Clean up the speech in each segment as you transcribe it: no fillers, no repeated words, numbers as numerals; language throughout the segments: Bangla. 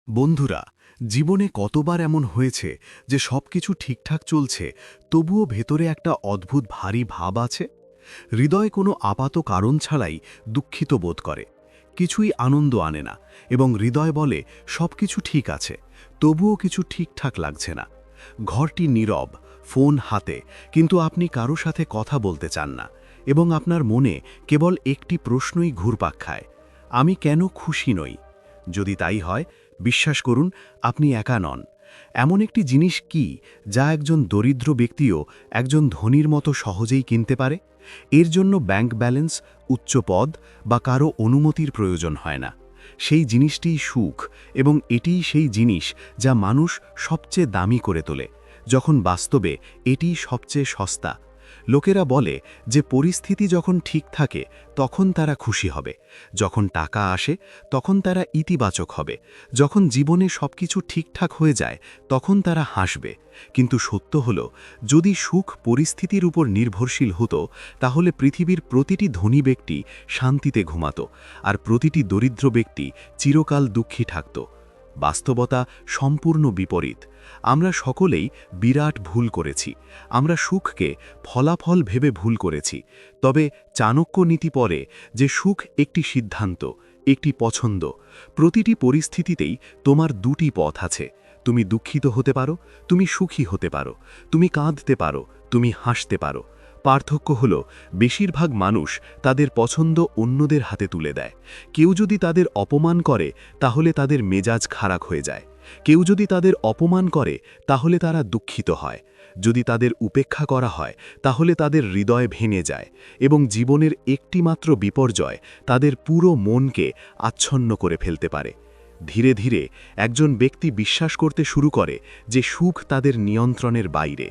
বন্ধুরা, জীবনে কতবার এমন হয়েছে যে সবকিছু ঠিকঠাক চলছে, তবুও ভেতরে একটা অদ্ভুত ভারী ভাব আছে? হৃদয় কোনো আপাত কারণ ছাড়াই দুঃখিত বোধ করে, কিছুই আনন্দ আনে না, এবং হৃদয় বলে সবকিছু ঠিক আছে, তবুও কিছু ঠিকঠাক লাগছে না। ঘরটি নীরব, ফোন হাতে, কিন্তু আপনি কারো সাথে কথা বলতে চান না, এবং আপনার মনে কেবল একটি প্রশ্নই ঘুরপাক খায়: আমি কেন খুশি নই? যদি তাই হয়, বিশ্বাস করুন, আপনি একা নন। এমন একটি জিনিস কি যা একজন দরিদ্র ব্যক্তিও একজন ধনীর মতো সহজেই কিনতে পারে? এর জন্য ব্যাংক ব্যালেন্স, উচ্চ পদ বা কারো অনুমতির প্রয়োজন হয় না। সেই জিনিসটিই সুখ, এবং এটিই সেই জিনিস যা মানুষ সবচেয়ে দামি করে তোলে, যখন বাস্তবে এটিই সবচেয়ে সস্তা। লোকেরা বলে যে পরিস্থিতি যখন ঠিক থাকে তখন তারা খুশি হবে, যখন টাকা আসে তখন তারা ইতিবাচক হবে, যখন জীবনে সবকিছু ঠিকঠাক হয়ে যায় তখন তারা হাসবে। কিন্তু সত্য হলো, যদি সুখ পরিস্থিতির উপর নির্ভরশীল হতো, তাহলে পৃথিবীর প্রতিটি ধনী ব্যক্তি শান্তিতে ঘুমাতো, আর প্রতিটি দরিদ্র ব্যক্তি চিরকাল দুঃখী থাকত। বাস্তবতা সম্পূর্ণ বিপরীত। আমরা সকলেই বিরাট ভুল করেছি। আমরা সুখকে ফলাফল ভেবে ভুল করেছি। তবে চাণক্য নীতি পড়ে যে সুখ একটি সিদ্ধান্ত, একটি পছন্দ। প্রতিটি পরিস্থিতিতেই তোমার দুটি পথ আছে। তুমি দুঃখিত হতে পারো, তুমি সুখী হতে পারো, তুমি কাঁদতে পারো, তুমি হাসতে পারো। পার্থক্য হল, বেশিরভাগ মানুষ তাদের পছন্দ অন্যদের হাতে তুলে দেয়। কেউ যদি তাদের অপমান করে, তাহলে তাদের মেজাজ খারাপ হয়ে যায়। কেউ যদি তাদের অপমান করে, তাহলে তারা দুঃখিত হয়। যদি তাদের উপেক্ষা করা হয়, তাহলে তাদের হৃদয় ভেঙে যায়, এবং জীবনের একটিমাত্র বিপর্যয় তাদের পুরো মনকে আচ্ছন্ন করে ফেলতে পারে। ধীরে ধীরে একজন ব্যক্তি বিশ্বাস করতে শুরু করে যে সুখ তাদের নিয়ন্ত্রণের বাইরে।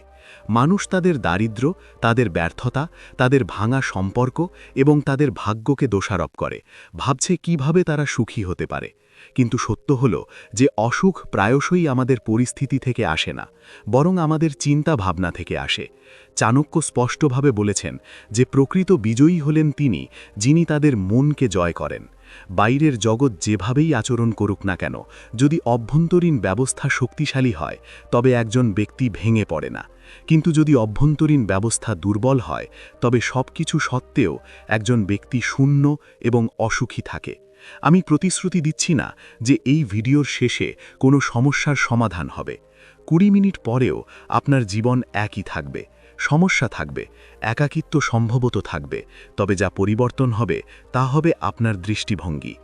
মানুষ তাদের দারিদ্র্য, তাদের ব্যর্থতা, তাদের ভাঙা সম্পর্ক এবং তাদের ভাগ্যকে দোষারোপ করে, ভাবছে কিভাবে তারা সুখী হতে পারে। কিন্তু সত্য হল যে অসুখ প্রায়শই আমাদের পরিস্থিতি থেকে আসে না, বরং আমাদের চিন্তা ভাবনা থেকে আসে। চাণক্য স্পষ্টভাবে বলেছেন যে প্রকৃত বিজয়ী হলেন তিনি, যিনি তাদের মনকে জয় করেন। বাইরের জগৎ যেভাবেই আচরণ করুক না কেন, যদি অভ্যন্তরীণ ব্যবস্থা শক্তিশালী হয়, তবে একজন ব্যক্তি ভেঙে পড়ে না। কিন্তু যদি অভ্যন্তরীণ ব্যবস্থা দুর্বল হয়, তবে সবকিছু সত্ত্বেও একজন ব্যক্তি শূন্য এবং অসুখী থাকে। আমি প্রতিশ্রুতি দিচ্ছি না যে এই ভিডিওর শেষে কোনো সমস্যার সমাধান হবে। 20 মিনিট পরেও আপনার জীবন একই থাকবে, সমস্যা থাকবে, একাকিত্ব সম্ভবত থাকবে, তবে যা পরিবর্তন হবে তা হবে আপনার দৃষ্টিভঙ্গি।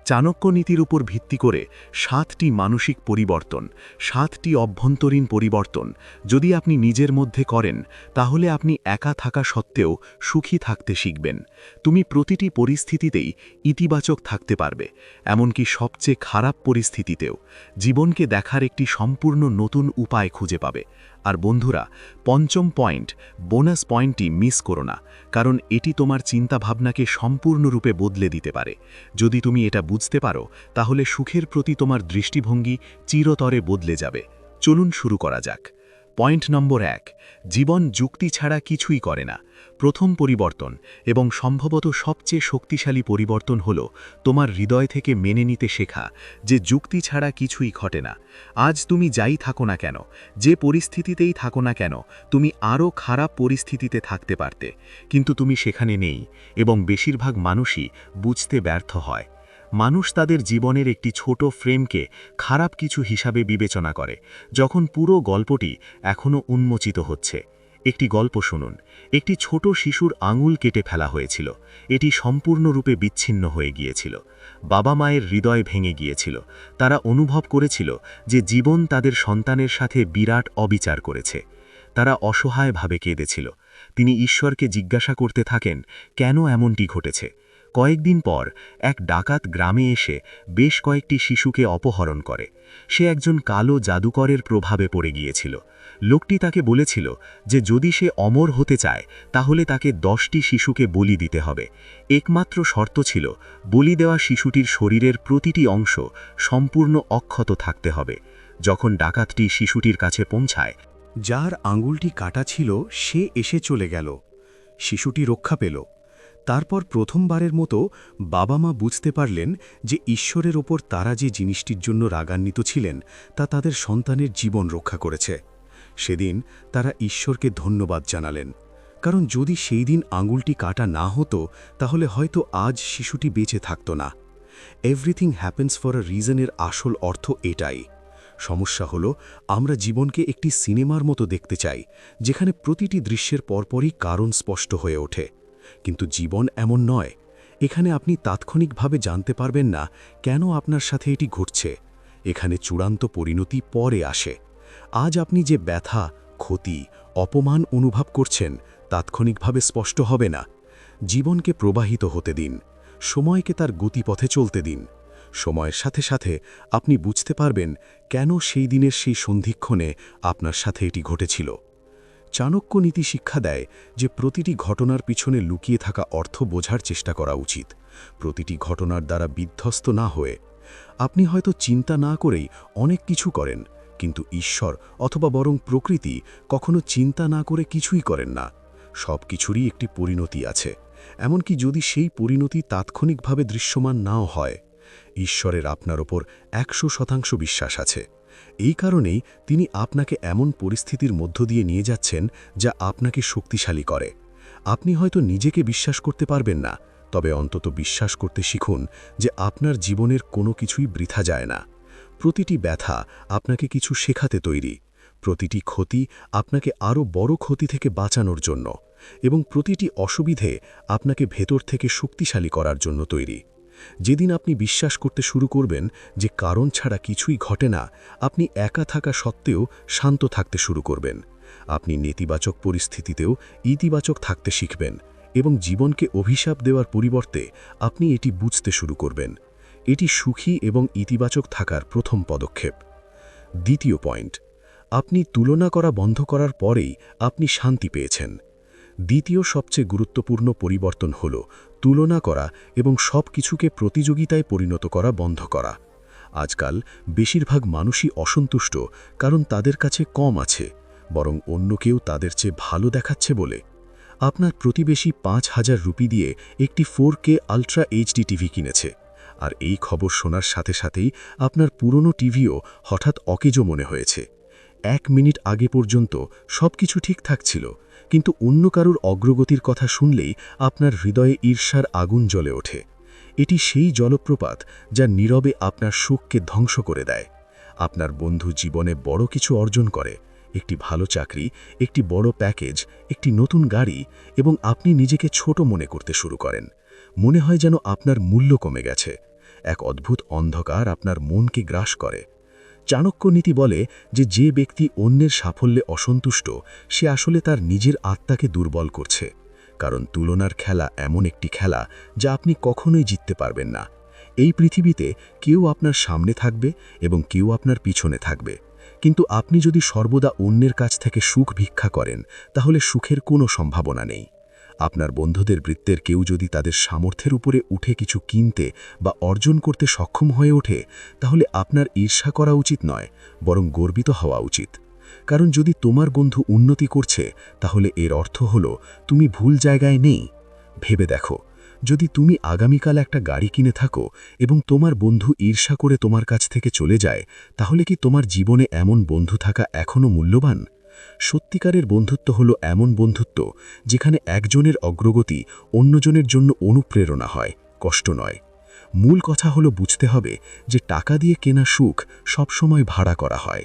চাণক্য নীতির উপর ভিত্তি করে 7টি মানসিক পরিবর্তন, 7টি অভ্যন্তরীণ পরিবর্তন যদি আপনি নিজের মধ্যে করেন, তাহলে আপনি একা থাকা সত্ত্বেও সুখী থাকতে শিখবেন। তুমি প্রতিটি পরিস্থিতিতেই ইতিবাচক থাকতে পারবে, এমনকি সবচেয়ে খারাপ পরিস্থিতিতেও। জীবনকে দেখার একটি সম্পূর্ণ নতুন উপায় খুঁজে পাবে। আর বন্ধুরা, পঞ্চম পয়েন্ট, বোনাস পয়েন্টটি মিস করো না, কারণ এটি তোমার চিন্তাভাবনাকে সম্পূর্ণরূপে বদলে দিতে পারে। যদি তুমি এটা বুঝতে পারো, তাহলে সুখের প্রতি তোমার দৃষ্টিভঙ্গি চিরতরে বদলে যাবে। চলুন শুরু করা যাক। পয়েন্ট নম্বর 1, জীবন যুক্তি ছাড়া কিছুই করে না। প্রথম পরিবর্তন এবং সম্ভবত সবচেয়ে শক্তিশালী পরিবর্তন হল তোমার হৃদয় থেকে মেনে নিতে শেখা যে যুক্তি ছাড়া কিছুই ঘটে না। আজ তুমি যাই থাকো না কেন, যে পরিস্থিতিতেই থাকো না কেন, তুমি আরও খারাপ পরিস্থিতিতে থাকতে পারতে, কিন্তু তুমি সেখানে নেই, এবং বেশিরভাগ মানুষই বুঝতে ব্যর্থ হয়। মানুষ তাদের জীবনের একটি ছোট ফ্রেমকে খারাপ কিছু হিসাবে বিবেচনা করে, যখন পুরো গল্পটি এখনও উন্মোচিত হচ্ছে। একটি গল্প শুনুন। একটি ছোট শিশুর আঙুল কেটে ফেলা হয়েছিল। এটি সম্পূর্ণরূপে বিচ্ছিন্ন হয়ে গিয়েছিল। বাবা মায়ের হৃদয় ভেঙে গিয়েছিল। তারা অনুভব করেছিল যে জীবন তাদের সন্তানের সাথে বিরাট অবিচার করেছে। তারা অসহায়ভাবে কেঁদেছিল। তিনি ঈশ্বরকে জিজ্ঞাসা করতে থাকেন, কেন এমনটি ঘটেছে? কয়েকদিন পর এক ডাকাত গ্রামে এসে বেশ কয়েকটি শিশুকে অপহরণ করে। সে একজন কালো জাদুকরের প্রভাবে পড়ে গিয়েছিল। লোকটি তাকে বলেছিল যে যদি সে অমর হতে চায়, তাহলে তাকে 10টি শিশুকে বলি দিতে হবে। একমাত্র শর্ত ছিল, বলি দেওয়া শিশুটির শরীরের প্রতিটি অংশ সম্পূর্ণ অক্ষত থাকতে হবে। যখন ডাকাতটি শিশুটির কাছে পৌঁছায়, যার আঙুলটি কাটা ছিল সে এসে চলে গেল। শিশুটি রক্ষা পেল। তারপর প্রথমবারের মতো বাবা মা বুঝতে পারলেন যে ঈশ্বরের ওপর তারা যে জিনিসটির জন্য রাগান্বিত ছিলেন তা তাদের সন্তানের জীবন রক্ষা করেছে। সেদিন তারা ঈশ্বরকে ধন্যবাদ জানালেন, কারণ যদি সেই দিন আঙুলটি কাটা না হতো তাহলে হয়তো আজ শিশুটি বেঁচে থাকত না। এভরিথিং হ্যাপেন্স ফর আ রিজনের আসল অর্থ এটাই। সমস্যা হলো আমরা জীবনকে একটি সিনেমার মতো দেখতে চাই, যেখানে প্রতিটি দৃশ্যের পরপরই কারণ স্পষ্ট হয়ে ওঠে। কিন্তু জীবন এমন নয়। এখানে আপনি তাৎক্ষণিকভাবে জানতে পারবেন না কেন আপনার সাথে এটি ঘটছে। এখানে চূড়ান্ত পরিণতি পরে আসে। আজ আপনি যে ব্যথা, ক্ষতি, অপমান অনুভব করছেন তাৎক্ষণিকভাবে স্পষ্ট হবে না। জীবনকে প্রবাহিত হতে দিন, সময়কে তার গতিপথে চলতে দিন। সময়ের সাথে সাথে আপনি বুঝতে পারবেন কেন সেই দিনের সেই সন্ধিক্ষণে আপনার সাথে এটি ঘটেছিল। চাণক্য নীতি শিক্ষা দেয় যে প্রতিটি ঘটনার পিছনে লুকিয়ে থাকা অর্থ বোঝার চেষ্টা করা উচিত, প্রতিটি ঘটনার দ্বারা বিধ্বস্ত না হয়ে। আপনি হয়তো চিন্তা না করেই অনেক কিছু করেন, কিন্তু ঈশ্বর অথবা বরং প্রকৃতি কখনো চিন্তা না করে কিছুই করেন না। সব কিছুরই একটি পরিণতি আছে, এমনকি যদি সেই পরিণতি তাৎক্ষণিকভাবে দৃশ্যমান নাও হয়। ঈশ্বরের আপনার ওপর 100% বিশ্বাস আছে। এই কারণেই তিনি আপনাকে এমন পরিস্থিতির মধ্য দিয়ে নিয়ে যাচ্ছেন যা আপনাকে শক্তিশালী করে। আপনি হয়তো নিজেকে বিশ্বাস করতে পারবেন না, তবে অন্তত বিশ্বাস করতে শিখুন যে আপনার জীবনের কোনো কিছুই বৃথা যায় না। প্রতিটি ব্যথা আপনাকে কিছু শেখাতে তৈরি, প্রতিটি ক্ষতি আপনাকে আরও বড় ক্ষতি থেকে বাঁচানোর জন্য, এবং প্রতিটি অসুবিধে আপনাকে ভেতর থেকে শক্তিশালী করার জন্য তৈরি। যেদিন আপনি বিশ্বাস করতে শুরু করবেন যে কারণ ছাড়া কিছুই ঘটে না, আপনি একা থাকা সত্ত্বেও শান্ত থাকতে শুরু করবেন। আপনি নেতিবাচক পরিস্থিতিতেও ইতিবাচক থাকতে শিখবেন, এবং জীবনকে অভিশাপ দেওয়ার পরিবর্তে আপনি এটি বুঝতে শুরু করবেন। এটি সুখী এবং ইতিবাচক থাকার প্রথম পদক্ষেপ। দ্বিতীয় পয়েন্ট, আপনি তুলনা করা বন্ধ করার পরেই আপনি শান্তি পেয়েছেন। দ্বিতীয় সবচেয়ে গুরুত্বপূর্ণ পরিবর্তন হল তুলনা করা এবং সব কিছুকে প্রতিযোগিতায় পরিণত করা বন্ধ করা। আজকাল বেশিরভাগ মানুষই অসন্তুষ্ট কারণ তাদের কাছে কম আছে, বরং অন্য কেউ তাদের চেয়ে ভালো দেখাচ্ছে বলে। আপনার প্রতিবেশী 5,000 রুপি দিয়ে একটি 4K আল্ট্রা এইচডি টিভি কিনেছে, আর এই খবর শোনার সাথে সাথেই আপনার পুরনো টিভিও হঠাৎ অকেজো মনে হয়েছে। 1 মিনিট আগে পর্যন্ত সব কিছু ঠিকঠাক ছিল, কিন্তু অন্য কারুর অগ্রগতির কথা শুনলেই আপনার হৃদয়ে ঈর্ষার আগুন জ্বলে ওঠে। এটি সেই জলপ্রপাত যা নীরবে আপনার সুখকে ধ্বংস করে দেয়। আপনার বন্ধু জীবনে বড় কিছু অর্জন করে, একটি ভালো চাকরি, একটি বড় প্যাকেজ, একটি নতুন গাড়ি, এবং আপনি নিজেকে ছোট মনে করতে শুরু করেন। মনে হয় যেন আপনার মূল্য কমে গেছে। এক অদ্ভুত অন্ধকার আপনার মনকে গ্রাস করে। চাণক্য নীতি বলে যে ব্যক্তি অন্যের সাফল্যে অসন্তুষ্ট সে আসলে তার নিজের আত্মাকে দুর্বল করছে, কারণ তুলনার খেলা এমন একটি খেলা যা আপনি কখনোই জিততে পারবেন না। এই পৃথিবীতে কেউ আপনার সামনে থাকবে এবং কেউ আপনার পিছনে থাকবে, কিন্তু আপনি যদি সর্বদা অন্যের কাছ থেকে সুখ ভিক্ষা করেন তাহলে সুখের কোনো সম্ভাবনা নেই। আপনার বন্ধুদের বৃত্তের কেউ যদি তাদের সামর্থ্যের উপরে উঠে কিছু কিনতে বা অর্জন করতে সক্ষম হয়ে ওঠে, তাহলে আপনার ঈর্ষা করা উচিত নয়, বরং গর্বিত হওয়া উচিত। কারণ যদি তোমার বন্ধু উন্নতি করছে তাহলে এর অর্থ হলো তুমি ভুল জায়গায় নেই। ভেবে দেখো, যদি তুমি আগামীকাল একটা গাড়ি কিনে থাকো এবং তোমার বন্ধু ঈর্ষা করে তোমার কাছ থেকে চলে যায়, তাহলে কি তোমার জীবনে এমন বন্ধু থাকা এখনও মূল্যবান? সত্যিকারের বন্ধুত্ব হলো এমন বন্ধুত্ব যেখানে একজনের অগ্রগতি অন্যজনের জন্য অনুপ্রেরণা হয়, কষ্ট নয়। মূল কথা হলো বুঝতে হবে যে টাকা দিয়ে কেনা সুখ সবসময় ভাড়া করা হয়।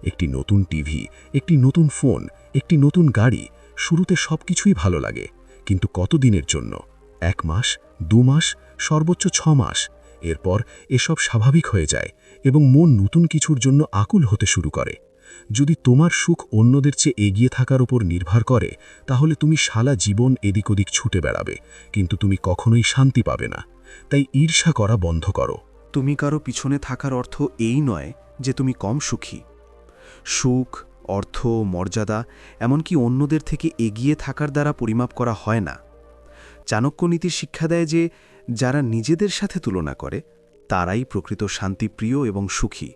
একটি নতুন টিভি, একটি নতুন ফোন, একটি নতুন গাড়ি, শুরুতে সবকিছুই ভালো লাগে, কিন্তু কতদিনের জন্য? 1 মাস, 2 মাস, সর্বোচ্চ 6 মাস। এরপর এসব স্বাভাবিক হয়ে যায় এবং মন নতুন কিছুর জন্য আকুল হতে শুরু করে। যদি তোমার সুখ অন্যদের চেয়ে এগিয়ে থাকার উপর নির্ভর করে, তাহলে তুমি সারা জীবন এদিক ওদিক ছুটে বেড়াবে, কিন্তু তুমি কখনোই শান্তি পাবে না। তাই ঈর্ষা করা বন্ধ করো। তুমি কারো পিছনে থাকার অর্থ এই নয় যে তুমি কম সুখী। সুখ, অর্থ, মর্যাদা এমনকি অন্যদের থেকে এগিয়ে থাকার দ্বারা পরিমাপ করা হয় না। চাণক্য নীতির শিক্ষা দেয় যে যারা নিজেদের সাথে তুলনা করে তারাই প্রকৃত শান্তিপ্রিয় এবং সুখী।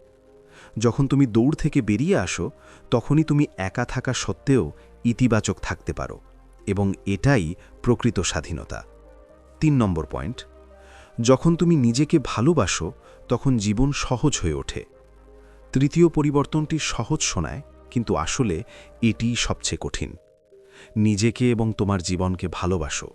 যখন তুমি দৌড় থেকে বেরিয়ে আসো তখনই তুমি একা থাকা সত্ত্বেও ইতিবাচক থাকতে পারো, এবং এটাই প্রকৃত স্বাধীনতা। 3 নম্বর পয়েন্ট, যখন তুমি নিজেকে ভালোবাসো তখন জীবন সহজ হয়ে ওঠে। তৃতীয় পরিবর্তনটি সহজ শোনায়, কিন্তু আসলে এটিই সবচেয়ে কঠিন। নিজেকে এবং তোমার জীবনকে ভালোবাসো।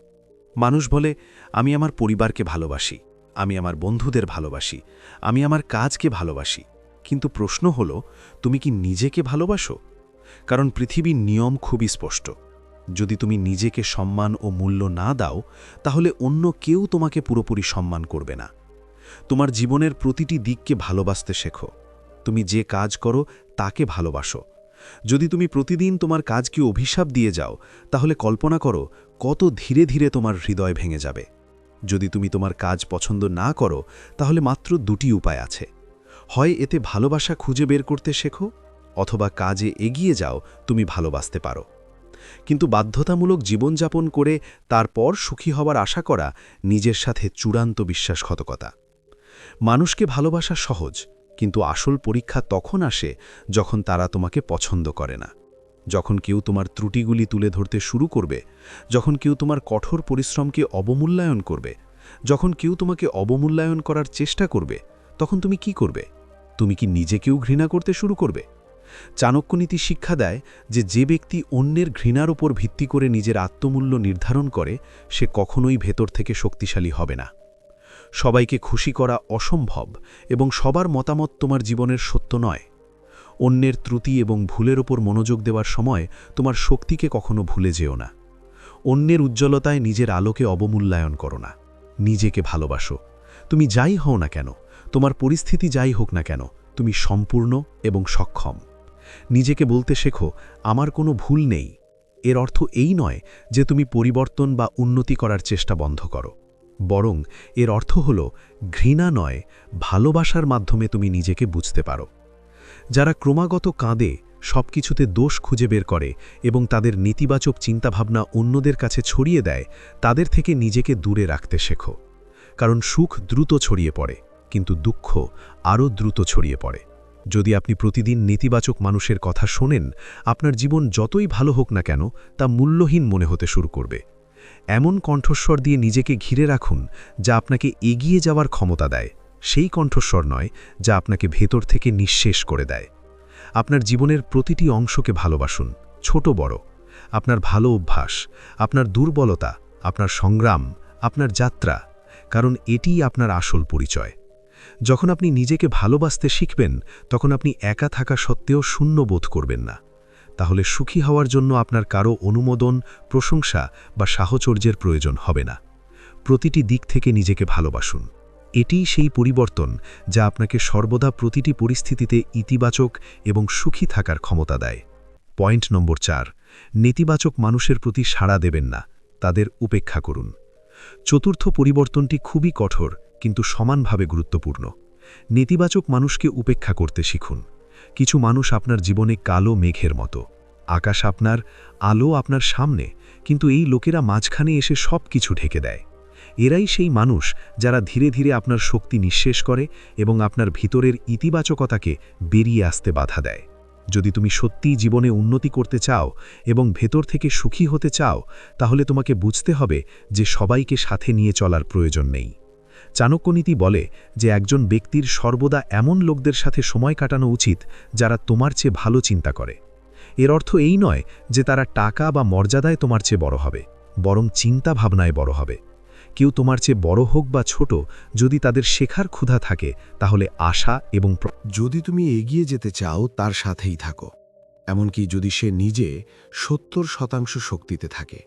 মানুষ বলে, আমি আমার পরিবারকে ভালোবাসি, আমি আমার বন্ধুদের ভালোবাসি, আমি আমার কাজকে ভালোবাসি। কিন্তু প্রশ্ন হলো, তুমি কি নিজেকে ভালোবাসো? কারণ পৃথিবীর নিয়ম খুবই স্পষ্ট। যদি তুমি নিজেকে সম্মান ও মূল্য না দাও, তাহলে অন্য কেউ তোমাকে পুরোপুরি সম্মান করবে না। তোমার জীবনের প্রতিটি দিককে ভালোবাসতে শেখো। তুমি যে কাজ করো তাকে ভালোবাসো। যদি তুমি প্রতিদিন তোমার কাজকে অভিশাপ দিয়ে যাও, তাহলে কল্পনা করো কত ধীরে ধীরে তোমার হৃদয় ভেঙে যাবে। যদি তুমি তোমার কাজ পছন্দ না করো, তাহলে মাত্র দুটি উপায় আছে। হয় এতে ভালোবাসা খুঁজে বের করতে শেখো, অথবা কাজে এগিয়ে যাও, তুমি ভালোবাসতে পারো। কিন্তু বাধ্যতামূলক জীবনযাপন করে তারপর সুখী হওয়ার আশা করা নিজের সাথে চূড়ান্ত বিশ্বাসঘাতকতা। মানুষকে ভালোবাসা সহজ, কিন্তু আসল পরীক্ষা তখন আসে যখন তারা তোমাকে পছন্দ করে না। যখন কেউ তোমার ত্রুটিগুলি তুলে ধরতে শুরু করবে, যখন কেউ তোমার কঠোর পরিশ্রমকে অবমূল্যায়ন করবে, যখন কেউ তোমাকে অবমূল্যায়ন করার চেষ্টা করবে, তখন তুমি কি করবে? তুমি কি নিজেকেও ঘৃণা করতে শুরু করবে? চাণক্যনীতি শিক্ষা দেয় যে ব্যক্তি অন্যের ঘৃণার উপর ভিত্তি করে নিজের আত্মমূল্য নির্ধারণ করে, সে কখনোই ভেতর থেকে শক্তিশালী হবে না। সবাইকে খুশি করা অসম্ভব, এবং সবার মতামত তোমার জীবনের সত্য নয়। অন্যের ত্রুটি এবং ভুলের ওপর মনোযোগ দেওয়ার সময় তোমার শক্তিকে কখনো ভুলে যেও না। অন্যের উজ্জ্বলতায় নিজের আলোকে অবমূল্যায়ন করো না। নিজেকে ভালোবাসো। তুমি যাই হও না কেন, তোমার পরিস্থিতি যাই হোক না কেন, তুমি সম্পূর্ণ এবং সক্ষম। নিজেকে বলতে শেখো, আমার কোনো ভুল নেই। এর অর্থ এই নয় যে তুমি পরিবর্তন বা উন্নতি করার চেষ্টা বন্ধ করো। বরং এর অর্থ হল, ঘৃণা নয়, ভালোবাসার মাধ্যমে তুমি নিজেকে বুঝতে পারো। যারা ক্রমাগত কাঁদে, সবকিছুতে দোষ খুঁজে বের করে এবং তাদের নেতিবাচক চিন্তাভাবনা অন্যদের কাছে ছড়িয়ে দেয়, তাদের থেকে নিজেকে দূরে রাখতে শেখো। কারণ সুখ দ্রুত ছড়িয়ে পড়ে, কিন্তু দুঃখ আরও দ্রুত ছড়িয়ে পড়ে। যদি আপনি প্রতিদিন নেতিবাচক মানুষের কথা শোনেন, আপনার জীবন যতই ভালো হোক না কেন, তা মূল্যহীন মনে হতে শুরু করবে। এমন কণ্ঠস্বর দিয়ে নিজেকে ঘিরে রাখুন যা আপনাকে এগিয়ে যাওয়ার ক্ষমতা দেয়, সেই কণ্ঠস্বর নয় যা আপনাকে ভেতর থেকে নিঃশেষ করে দেয়। আপনার জীবনের প্রতিটি অংশকে ভালোবাসুন, ছোট বড়। আপনার ভালো অভ্যাস, আপনার দুর্বলতা, আপনার সংগ্রাম, আপনার যাত্রা, কারণ এটিই আপনার আসল পরিচয়। যখন আপনি নিজেকে ভালোবাসতে শিখবেন, তখন আপনি একা থাকা সত্ত্বেও শূন্য বোধ করবেন না। তাহলে সুখী হওয়ার জন্য আপনার কারো অনুমোদন, প্রশংসা বা সাহচর্যের প্রয়োজন হবে না। প্রতিটি দিক থেকে নিজেকে ভালোবাসুন। এটিই সেই পরিবর্তন যা আপনাকে সর্বদা প্রতিটি পরিস্থিতিতে ইতিবাচক এবং সুখী থাকার ক্ষমতা দেয়। পয়েন্ট নম্বর 4, নেতিবাচক মানুষের প্রতি সাড়া দেবেন না, তাদের উপেক্ষা করুন। চতুর্থ পরিবর্তনটি খুবই কঠোর, কিন্তু সমানভাবে গুরুত্বপূর্ণ। নেতিবাচক মানুষকে উপেক্ষা করতে শিখুন। কিছু মানুষ আপনার জীবনে কালো মেঘের মতো। আকাশ আপনার, আলো আপনার সামনে, কিন্তু এই লোকেরা মাঝখানে এসে সব কিছু ঢেকে দেয়। এরাই সেই মানুষ যারা ধীরে ধীরে আপনার শক্তি নিঃশেষ করে এবং আপনার ভিতরের ইতিবাচকতাকে বেরিয়ে আসতে বাধা দেয়। যদি তুমি সত্যিই জীবনে উন্নতি করতে চাও এবং ভেতর থেকে সুখী হতে চাও, তাহলে তোমাকে বুঝতে হবে যে সবাইকে সাথে নিয়ে চলার প্রয়োজন নেই। চাণক্যনীতি বলে যে একজন ব্যক্তির সর্বদা এমন লোকদের সাথে সময় কাটানো উচিত যারা তোমার চেয়ে ভালো চিন্তা করে। এর অর্থ এই নয় যে তারা টাকা বা মর্যাদায় তোমার চেয়ে বড় হবে, বরং চিন্তা ভাবনায় বড় হবে। কেউ তোমার চেয়ে বড় হোক বা ছোট, যদি তাদের শেখার ক্ষুধা থাকে, তাহলে আশা এবং যদি তুমি এগিয়ে যেতে চাও, তার সাথেই থাকো, এমনকি যদি সে নিজে 70% শক্তিতে থাকে।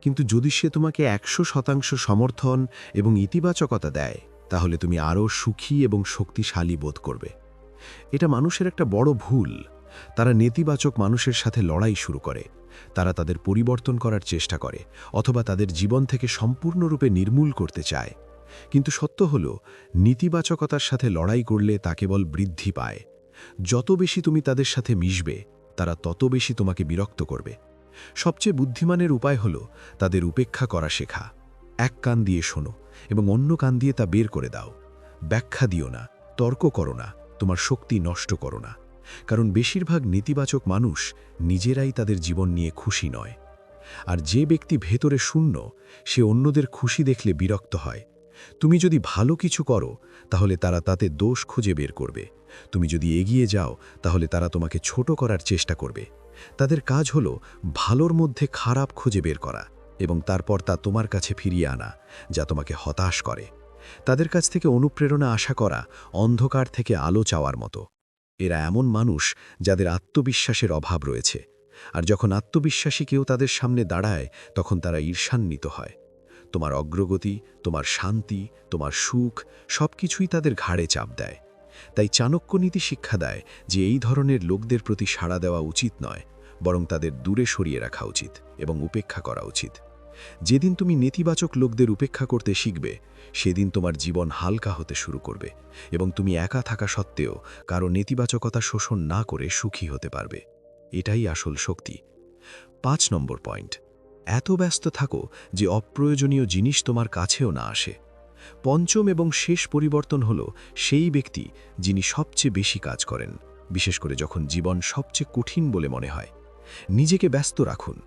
কিন্তু যদি সে তোমাকে 100% সমর্থন এবং ইতিবাচকতা দেয়, তাহলে তুমি আরও সুখী এবং শক্তিশালী বোধ করবে। এটা মানুষের একটা বড় ভুল। তারা নেতিবাচক মানুষের সাথে লড়াই শুরু করে। তারা তাদের পরিবর্তন করার চেষ্টা করে, অথবা তাদের জীবন থেকে সম্পূর্ণরূপে নির্মূল করতে চায়। কিন্তু সত্য হল, নেতিবাচকতার সাথে লড়াই করলে তা কেবল বৃদ্ধি পায়। যত বেশি তুমি তাদের সাথে মিশবে, তারা তত বেশি তোমাকে বিরক্ত করবে। সবচেয়ে বুদ্ধিমানের উপায় হল তাদের উপেক্ষা করা শেখা। এক কান দিয়ে শোনো এবং অন্য কান দিয়ে তা বের করে দাও। ব্যাখ্যা দিও না, তর্ক করো না, তোমার শক্তি নষ্ট করো না। কারণ বেশিরভাগ নেতিবাচক মানুষ নিজেরাই তাদের জীবন নিয়ে খুশি নয়। আর যে ব্যক্তি ভেতরে শূন্য সে অন্যদের খুশি দেখলে বিরক্ত হয়। তুমি যদি ভালো কিছু করো তাহলে তারা তাতে দোষ খুঁজে বের করবে। তুমি যদি এগিয়ে যাও তাহলে তারা তোমাকে ছোট করার চেষ্টা করবে। তাদের কাজ হলো ভালোর মধ্যে খারাপ খুঁজে বের করা এবং তারপর তা তোমার কাছে ফিরিয়ে আনা, যা তোমাকে হতাশ করে। তাদের কাছ থেকে অনুপ্রেরণা আশা করা অন্ধকার থেকে আলো চাওয়ার মতো। এরা এমন মানুষ যাদের আত্মবিশ্বাসের অভাব রয়েছে, আর যখন আত্মবিশ্বাসী কেউ তাদের সামনে দাঁড়ায় তখন তারা ঈর্ষান্বিত হয়। তোমার অগ্রগতি, তোমার শান্তি, তোমার সুখ সবকিছুই তাদের ঘাড়ে চাপ দেয়। তাই চাণক্য নীতি শিক্ষা দেয় যে এই ধরনের লোকদের প্রতি সাড়া দেওয়া উচিত নয়, বরং তাদের দূরে সরিয়ে রাখা উচিত এবং উপেক্ষা করা উচিত। যেদিন তুমি নেতিবাচক লোকদের উপেক্ষা করতে শিখবে সেদিন তোমার জীবন হালকা হতে শুরু করবে এবং তুমি একা থাকা সত্ত্বেও কারো নেতিবাচকতা শোষণ না করে সুখী হতে পারবে। এটাই আসল শক্তি। 5 নম্বর পয়েন্ট, এত ব্যস্ত থাকো যে অপ্রয়োজনীয় জিনিস তোমার কাছেও না আসে। পঞ্চম এবং শেষ পরিবর্তন হল সেই ব্যক্তি যিনি সবচেয়ে বেশি কাজ করেন, বিশেষ করে যখন জীবন সবচেয়ে কঠিন বলে মনে হয়। নিজেকে ব্যস্ত রাখুন।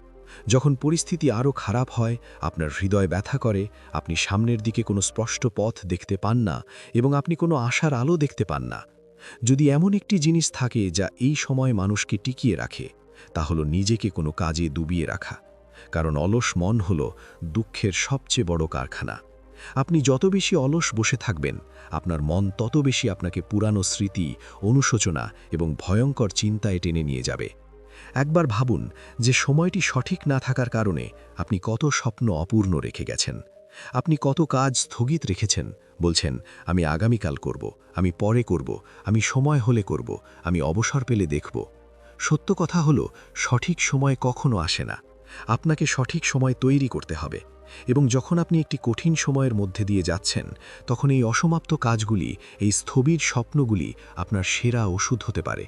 যখন পরিস্থিতি আরও খারাপ হয়, আপনার হৃদয় ব্যথা করে, আপনি সামনের দিকে কোনো স্পষ্ট পথ দেখতে পান না এবং আপনি কোনো আশার আলো দেখতে পান না, যদি এমন একটি জিনিস থাকে যা এই সময় মানুষকে টিকিয়ে রাখে, তা হলো নিজেকে কোনো কাজে ডুবিয়ে রাখা। কারণ অলস মন হল দুঃখের সবচেয়ে বড় কারখানা। আপনি যত বেশি অলস বসে থাকবেন, আপনার মন তত বেশি আপনাকে পুরানো স্মৃতি, অনুশোচনা এবং ভয়ঙ্কর চিন্তায় টেনে নিয়ে যাবে। একবার ভাবুন যে সময়টি সঠিক না থাকার কারণে আপনি কত স্বপ্ন অপূর্ণ রেখে গেছেন। আপনি কত কাজ স্থগিত রেখেছেন, বলছেন আমি আগামীকাল করব, আমি পরে করব, আমি সময় হলে করব, আমি অবসর পেলে দেখব। সত্য কথা হলো সঠিক সময় কখনো আসে না। আপনাকে সঠিক সময় তৈরি করতে হবে। এবং যখন আপনি একটি কঠিন সময়ের মধ্যে দিয়ে যাচ্ছেন, তখন এই অসমাপ্ত কাজগুলি, এই স্থবির স্বপ্নগুলি আপনার সেরা ওষুধ হতে পারে।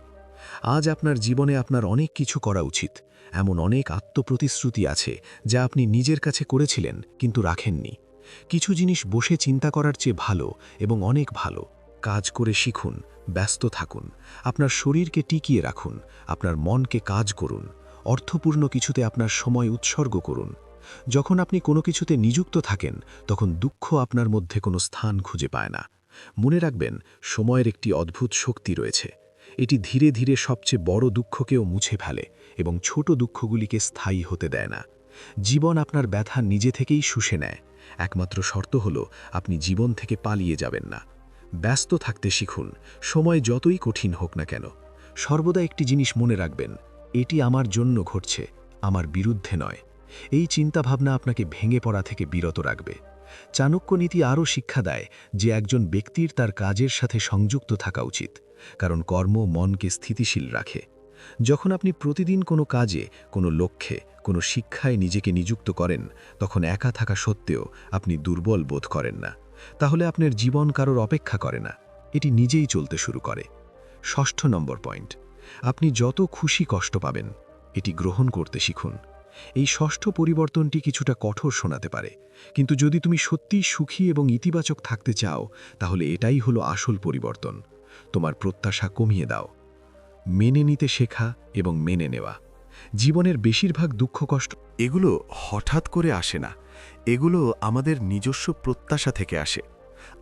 আজ আপনার জীবনে আপনার অনেক কিছু করা উচিত। এমন অনেক আত্মপ্রতিশ্রুতি আছে যা আপনি নিজের কাছে করেছিলেন কিন্তু রাখেননি। কিছু জিনিস বসে চিন্তা করার চেয়ে ভালো এবং অনেক ভালো। কাজ করে শিখুন, ব্যস্ত থাকুন, আপনার শরীরকে টিকিয়ে রাখুন, আপনার মনকে কাজ করুন, অর্থপূর্ণ কিছুতে আপনার সময় উৎসর্গ করুন। যখন আপনি কোনো কিছুতে নিযুক্ত থাকেন তখন দুঃখ আপনার মধ্যে কোনো স্থান খুঁজে পায় না। মনে রাখবেন, সময়ের একটি অদ্ভুত শক্তি রয়েছে। এটি ধীরে ধীরে সবচেয়ে বড় দুঃখকেও মুছে ফেলে এবং ছোট দুঃখগুলিকে স্থায়ী হতে দেয় না। জীবন আপনার ব্যথা নিজে থেকেই শুষে নেয়। একমাত্র শর্ত হলো আপনি জীবন থেকে পালিয়ে যাবেন না। ব্যস্ত থাকতে শিখুন, সময় যতই কঠিন হোক না কেন। সর্বদা একটি জিনিস মনে রাখবেন, এটি আমার জন্য ঘটছে, আমার বিরুদ্ধে নয়। এই চিন্তাভাবনা আপনাকে ভেঙে পড়া থেকে বিরত রাখবে। চাণক্য নীতি আরও শিক্ষা দেয় যে একজন ব্যক্তির তার কাজের সাথে সংযুক্ত থাকা উচিত, কারণ কর্ম মনকে স্থিতিশীল রাখে। যখন আপনি প্রতিদিন কোনো কাজে, কোনো লক্ষ্যে, কোনো শিক্ষায় নিজেকে নিযুক্ত করেন, তখন একা থাকা সত্ত্বেও আপনি দুর্বল বোধ করেন না। তাহলে আপনার জীবন কারোর অপেক্ষা করে না, এটি নিজেই চলতে শুরু করে। 6 নম্বর পয়েন্ট, আপনি যত খুশি কষ্ট পাবেন, এটি গ্রহণ করতে শিখুন। এই ষষ্ঠ পরিবর্তনটি কিছুটা কঠোর শোনাতে পারে, কিন্তু যদি তুমি সত্যিই সুখী এবং ইতিবাচক থাকতে চাও, তাহলে এটাই হলো আসল পরিবর্তন। তোমার প্রত্যাশা কমিয়ে দাও। মেনে নিতে শেখা এবং মেনে নেওয়া। জীবনের বেশিরভাগ দুঃখ কষ্ট এগুলো হঠাৎ করে আসে না, এগুলো আমাদের নিজস্ব প্রত্যাশা থেকে আসে।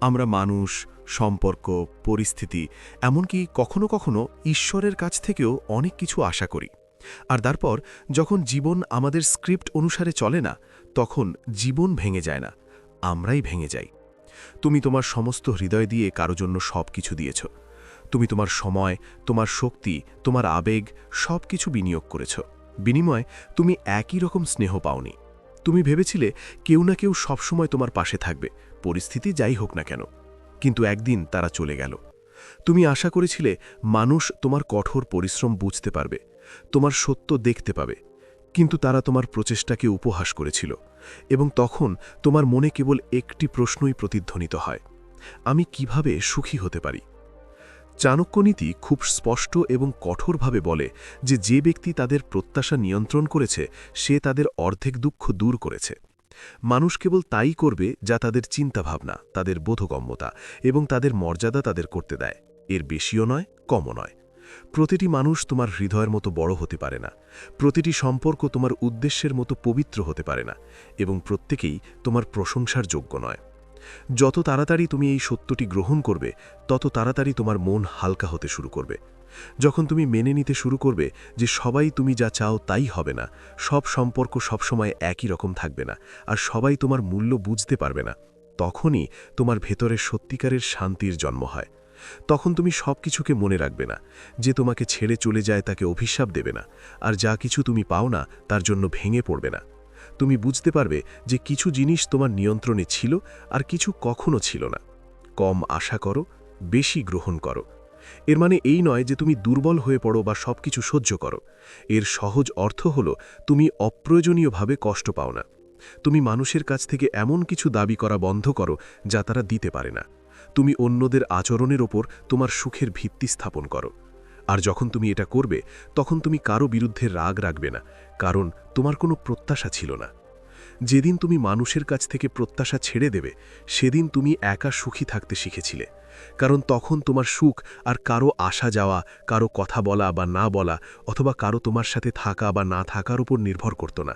আমরা মানুষ, সম্পর্ক, পরিস্থিতি, এমনকি কখনো কখনো ঈশ্বরের কাছ থেকেও অনেক কিছু আশা করি। আর তারপর যখন জীবন আমাদের স্ক্রিপ্ট অনুসারে চলে না, তখন জীবন ভেঙে যায় না, আমরাই ভেঙে যাই। তুমি তোমার সমস্ত হৃদয় দিয়ে কারো জন্য সব কিছু দিয়েছ। তুমি তোমার সময়, তোমার শক্তি, তোমার আবেগ সব কিছু বিনিয়োগ করেছ। বিনিময়ে তুমি একই রকম স্নেহ পাওনি। তুমি ভেবেছিলে কেউ না কেউ সবসময় তোমার পাশে থাকবে, পরিস্থিতি যাই হোক না কেন। কিন্তু একদিন তারা চলে গেল। তুমি আশা করেছিলে মানুষ তোমার কঠোর পরিশ্রম বুঝতে পারবে, তোমার সত্য দেখতে পাবে, কিন্তু তারা তোমার প্রচেষ্টাকে উপহাস করেছিল। এবং তখন তোমার মনে কেবল একটি প্রশ্নই প্রতিধ্বনিত হয়, আমি কিভাবে সুখী হতে পারি? চাণক্য নীতি খুব স্পষ্ট এবং কঠোরভাবে বলে যে ব্যক্তি তাদের প্রত্যাশা নিয়ন্ত্রণ করেছে সে তাদের অর্ধেক দুঃখ দূর করেছে। মানুষ কেবল তাই করবে যা তাদের চিন্তাভাবনা, তাদের বোধগম্যতা এবং তাদের মর্যাদা তাদের করতে দেয়, এর বেশিও নয়, কমও নয়। প্রতিটি মানুষ তোমার হৃদয়ের মতো বড় হতে পারে না, প্রতিটি সম্পর্ক তোমার উদ্দেশ্যের মতো পবিত্র হতে পারে না, এবং প্রত্যেকেই তোমার প্রশংসার যোগ্য নয়। যত তাড়াতাড়ি তুমি এই সত্যটি গ্রহণ করবে, তত তাড়াতাড়ি তোমার মন হালকা হতে শুরু করবে। যখন তুমি মেনে নিতে শুরু করবে যে সবাই তুমি যা চাও তাই হবে না, সব সম্পর্ক সবসময় একই রকম থাকবে না, আর সবাই তোমার মূল্য বুঝতে পারবে না, তখনই তোমার ভেতরে সত্যিকারের শান্তির জন্ম হয়। তখন তুমি সব কিছুকে মনে রাখবে না, যে তোমাকে ছেড়ে চলে যায় তাকে অভিশাপ দেবে না, আর যা কিছু তুমি পাও না তার জন্য ভেঙে পড়বে না। তুমি বুঝতে পারবে যে কিছু জিনিস তোমার নিয়ন্ত্রণে ছিল আর কিছু কখনো ছিল না। কম আশা করো, বেশি গ্রহণ করো। এর মানে এই নয় যে তুমি দুর্বল হয়ে পড়ো বা সবকিছু সহ্য করো। এর সহজ অর্থ হলো তুমি অপ্রয়োজনীয়ভাবে কষ্ট পাও না। তুমি মানুষের কাছ থেকে এমন কিছু দাবি করা বন্ধ করো যা তারা দিতে পারে না। তুমি অন্যদের আচরণের ওপর তোমার সুখের ভিত্তি স্থাপন করো। আর যখন তুমি এটা করবে, তখন তুমি কারো বিরুদ্ধে রাগ রাখবে না, কারণ তোমার কোনো প্রত্যাশা ছিল না। যেদিন তুমি মানুষের কাছ থেকে প্রত্যাশা ছেড়ে দেবে, সেদিন তুমি একা সুখী থাকতে শিখেছিলে, কারণ তখন তোমার সুখ আর কারো আসা যাওয়া, কারো কথা বলা বা না বলা, অথবা কারো তোমার সাথে থাকা বা না থাকার উপর নির্ভর করত না।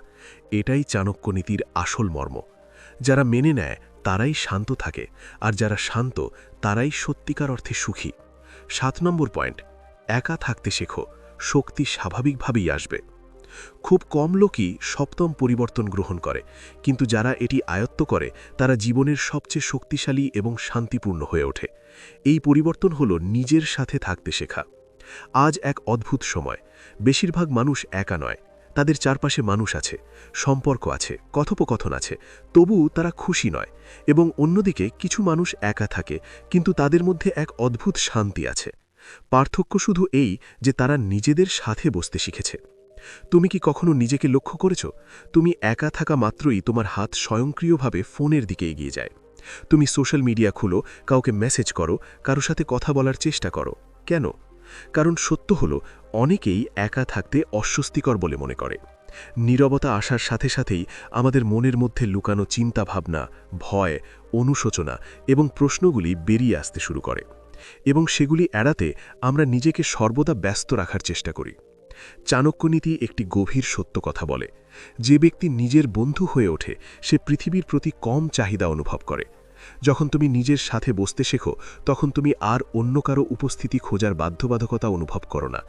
এটাই চাণক্য নীতির আসল মর্ম। যারা মেনে নেয় তারাই শান্ত থাকে, আর যারা শান্ত তারাই সত্যিকার অর্থে সুখী। 7 নম্বর পয়েন্ট, একা থাকতে শেখো, শক্তি স্বাভাবিকভাবেই আসবে। খুব কম লোকই সপ্তম পরিবর্তন গ্রহণ করে, কিন্তু যারা এটি আয়ত্ত করে তারা জীবনের সবচেয়ে শক্তিশালী এবং শান্তিপূর্ণ হয়ে ওঠে। এই পরিবর্তন হলো নিজের সাথে থাকতে শেখা। আজ এক অদ্ভুত সময়। বেশিরভাগ মানুষ একা নয়, তাদের চারপাশে মানুষ আছে, সম্পর্ক আছে, কথোপকথন আছে, তবু তারা খুশি নয়। এবং অন্যদিকে কিছু মানুষ একা থাকে, কিন্তু তাদের মধ্যে এক অদ্ভুত শান্তি আছে। পার্থক্য শুধু এই যে তারা নিজেদের সাথে বসতে শিখেছে। তুমি কি কখনো নিজেকে লক্ষ্য করেছ? তুমি একা থাকা মাত্রই তোমার হাত স্বয়ংক্রিয়ভাবে ফোনের দিকে এগিয়ে যায়। তুমি সোশ্যাল মিডিয়া খুলো, কাউকে মেসেজ করো, কারো সাথে কথা বলার চেষ্টা করো। কেন? কারণ সত্য হলো, অনেকেই একা থাকতে অস্বস্তিকর বলে মনে করে। নীরবতা আসার সাথে সাথেই আমাদের মনের মধ্যে লুকানো চিন্তাভাবনা, ভয়, অনুশোচনা এবং প্রশ্নগুলি বেরিয়ে আসতে শুরু করে, এবং সেগুলি এড়াতে আমরা নিজেকে সর্বদা ব্যস্ত রাখার চেষ্টা করি। চাণক্যনীতি একটি গভীর সত্য কথা বলে, যে ব্যক্তি নিজের বন্ধু হয়ে ওঠে সে পৃথিবীর প্রতি কম চাহিদা অনুভব করে। যখন তুমি নিজের সাথে বসতে শেখো, তখন তুমি আর অন্য কারো উপস্থিতি খোঁজার বাধ্যবাধকতা অনুভব করো না।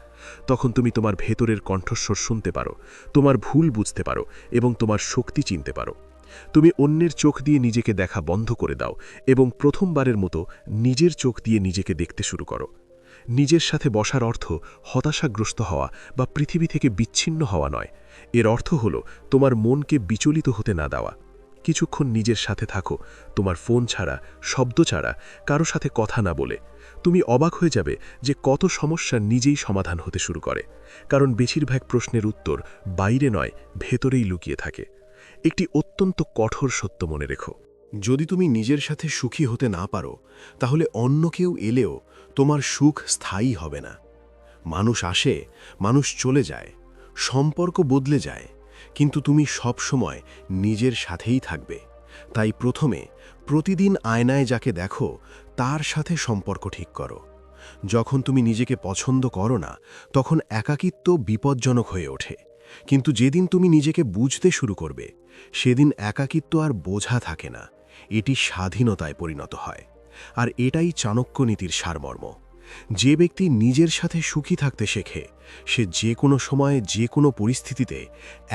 তখন তুমি তোমার ভেতরের কণ্ঠস্বর শুনতে পারো, তোমার ভুল বুঝতে পারো এবং তোমার শক্তি চিনতে পারো। তুমি অন্যের চোখ দিয়ে নিজেকে দেখা বন্ধ করে দাও এবং প্রথমবারের মতো নিজের চোখ দিয়ে নিজেকে দেখতে শুরু করো। নিজের সাথে বসার অর্থ হতাশাগ্রস্ত হওয়া বা পৃথিবী থেকে বিচ্ছিন্ন হওয়া নয়। এর অর্থ হল তোমার মনকে বিচলিত হতে না দেওয়া। কিছুক্ষণ নিজের সাথে থাকো, তোমার ফোন ছাড়া, শব্দ ছাড়া, কারো সাথে কথা না বলে। তুমি অবাক হয়ে যাবে যে কত সমস্যা নিজেই সমাধান হতে শুরু করে, কারণ বেশিরভাগ প্রশ্নের উত্তর বাইরে নয়, ভেতরেই লুকিয়ে থাকে। একটি অত্যন্ত কঠোর সত্য মনে রেখো, যদি তুমি নিজের সাথে সুখী হতে না পারো, তাহলে অন্য কেউ এলেও তোমার সুখ স্থায়ী হবে না। মানুষ আসে, মানুষ চলে যায়, সম্পর্ক বদলে যায়, কিন্তু তুমি সব সময় নিজের সাথেই থাকবে। তাই প্রতিদিন আয়নায় যাকে দেখো তার সাথে সম্পর্ক ঠিক করো। যখন তুমি নিজেকে পছন্দ করো না, তখন একাকিত্ব বিপজ্জনক হয়ে ওঠে, কিন্তু যেদিন তুমি নিজেকে বুঝতে শুরু করবে, সেদিন একাকিত্ব আর বোঝা থাকে না, এটি স্বাধীনতায় পরিণত হয়। আর এটাই চাণক্যনীতির সারমর্ম। যে ব্যক্তি নিজের সাথে সুখী থাকতে শেখে, সে যে কোনো সময়ে যে কোনো পরিস্থিতিতে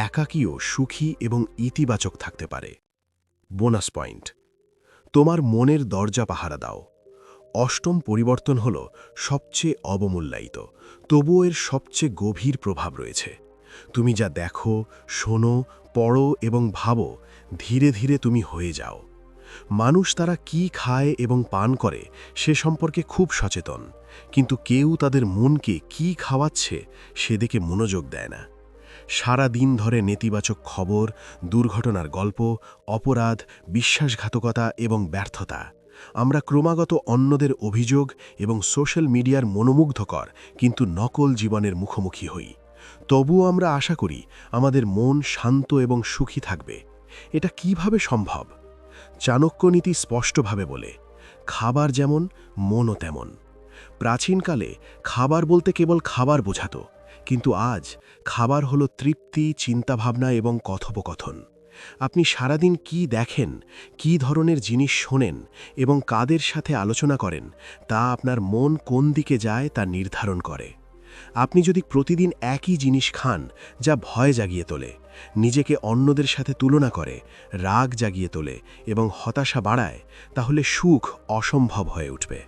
একাকীও সুখী এবং ইতিবাচক থাকতে পারে। বোনাস পয়েন্ট, তোমার মনের দরজা পাহারা দাও। অষ্টম পরিবর্তন হল সবচেয়ে অবমূল্যায়িত, তবুও এর সবচেয়ে গভীর প্রভাব রয়েছে। তুমি যা দেখো, শোনো, পড়ো এবং ভাবো, ধীরে ধীরে তুমি হয়ে যাও। মানুষ তারা কি খায় এবং পান করে সে সম্পর্কে খুব সচেতন, কিন্তু কেউ তাদের মনকে কি খাওয়াচ্ছে সেদিকে মনোযোগ দেয় না। সারা দিন ধরে নেতিবাচক খবর, দুর্ঘটনার গল্প, অপরাধ, বিশ্বাসঘাতকতা এবং ব্যর্থতা। আমরা ক্রমাগত অন্যদের অভিযোগ এবং সোশ্যাল মিডিয়ার মনোমুগ্ধকর কিন্তু নকল জীবনের মুখোমুখি হই। তবুও আমরা আশা করি আমাদের মন শান্ত এবং সুখী থাকবে। এটা কিভাবে সম্ভব? চাণক্যনীতি স্পষ্টভাবে বলে, খাবার যেমন, মনও তেমন। প্রাচীনকালে খাবার বলতে কেবল খাবার বোঝাতো, কিন্তু আজ খাবার হলো তৃপ্তি, চিন্তাভাবনা এবং কথোপকথন। আপনি সারাদিন কি দেখেন, কি ধরনের জিনিস শোনেন এবং কাদের সাথে আলোচনা করেন, তা আপনার মন কোন দিকে যায় তা নির্ধারণ করে। আপনি যদি প্রতিদিন একই জিনিস খান যা ভয় জাগিয়ে তোলে, নিজেকে অন্যদের সাথে তুলনা করে, রাগ জাগিয়ে তোলে এবং হতাশা বাড়ায়, তাহলে সুখ অসম্ভব হয়ে উঠবে।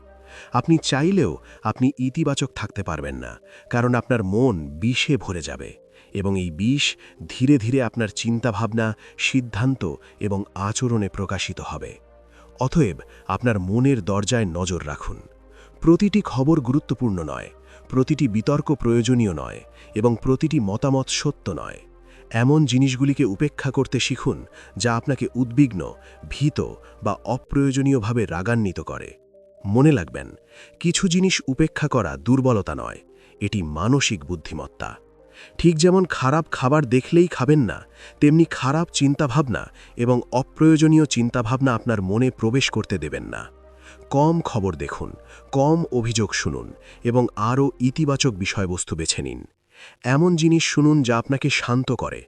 আপনি চাইলেও আপনি ইতিবাচক থাকতে পারবেন না, কারণ আপনার মন বিষে ভরে যাবে এবং এই বিষ ধীরে ধীরে আপনার চিন্তাভাবনা, সিদ্ধান্ত এবং আচরণে প্রকাশিত হবে। অতএব আপনার মনের দরজায় নজর রাখুন। প্রতিটি খবর গুরুত্বপূর্ণ নয়, প্রতিটি বিতর্ক প্রয়োজনীয় নয় এবং প্রতিটি মতামত সত্য নয়। এমন জিনিসগুলিকে উপেক্ষা করতে শিখুন যা আপনাকে উদ্বিগ্ন, ভীত বা অপ্রয়োজনীয়ভাবে রাগান্বিত করে। মনে রাখবেন, কিছু জিনিস উপেক্ষা করা দুর্বলতা নয়, এটি মানসিক বুদ্ধিমত্তা। ঠিক যেমন খারাপ খাবার দেখলেই খাবেন না, তেমনি খারাপ চিন্তাভাবনা এবং অপ্রয়োজনীয় চিন্তাভাবনা আপনার মনে প্রবেশ করতে দেবেন না। কম খবর দেখুন, কম অভিযোগ শুনুন এবং আরও ইতিবাচক বিষয়বস্তু বেছে নিন। এমন জিনিস শুনুন যা আপনাকে শান্ত করে।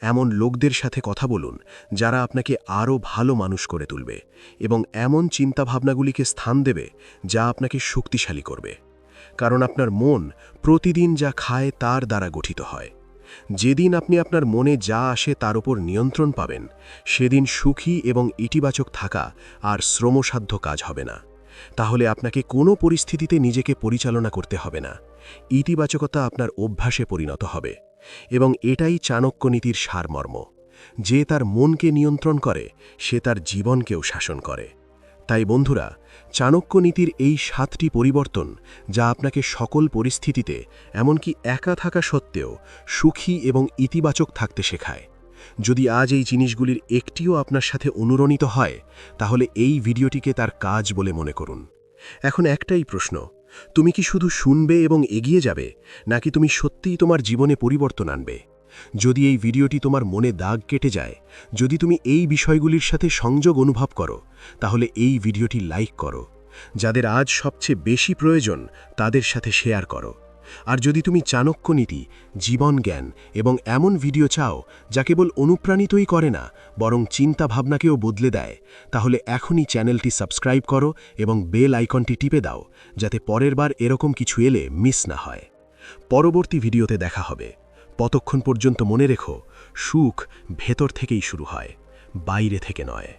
এমন লোকদের সাথে কথা বলুন যারা আপনাকে আরও ভালো মানুষ করে তুলবে এবং এমন চিন্তাভাবনাগুলিকে স্থান দেবে যা আপনাকে শক্তিশালী করবে। কারণ আপনার মন প্রতিদিন যা খায় তার দ্বারা গঠিত হয়। যেদিন আপনি আপনার মনে যা আসে তার উপর নিয়ন্ত্রণ পাবেন, সেদিন সুখী এবং ইতিবাচক থাকা আর শ্রমসাধ্য কাজ হবে না। তাহলে আপনাকে কোনো পরিস্থিতিতে নিজেকে পরিচালনা করতে হবে না। ইতিবাচকতা আপনার অভ্যাসে পরিণত হবে এবং এটাই চাণক্য নীতির সারমর্ম। যে তার মনকে নিয়ন্ত্রণ করে, সে তার জীবনকেও শাসন করে। তাই বন্ধুরা, চাণক্য নীতির এই 7টি পরিবর্তন যা আপনাকে সকল পরিস্থিতিতে, এমনকি একা থাকা সত্ত্বেও সুখী এবং ইতিবাচক থাকতে শেখায়। যদি আজ এই জিনিসগুলির একটিও আপনার সাথে অনুরণিত হয়, তাহলে এই ভিডিওটিকে তার কাজ বলে মনে করুন। এখন একটাই প্রশ্ন, তুমি কি শুধু শুনবে এবং এগিয়ে যাবে, নাকি তুমি সত্যিই তোমার জীবনে পরিবর্তন আনবে? যদি এই ভিডিওটি তোমার মনে দাগ কেটে যায়, যদি তুমি এই বিষয়গুলির সাথে সংযোগ অনুভব করো, তাহলে এই ভিডিওটি লাইক করো। যাদের আজ সবচেয়ে বেশি প্রয়োজন তাদের সাথে শেয়ার করো। আর যদি তুমি চাণক্য নীতি, জীবন জ্ঞান এবং এমন ভিডিও চাও যা কেবল অনুপ্রাণিতই করে না, বরং চিন্তা ভাবনাকেও বদলে দেয়, তাহলে এখনই চ্যানেলটি সাবস্ক্রাইব করো এবং বেল আইকনটি টিপে দাও, যাতে পরের বার এরকম কিছু এলে মিস না হয়। পরবর্তী ভিডিওতে দেখা হবে। ততক্ষণ পর্যন্ত মনে রেখো, সুখ ভেতর থেকেই শুরু হয়, বাইরে থেকে নয়।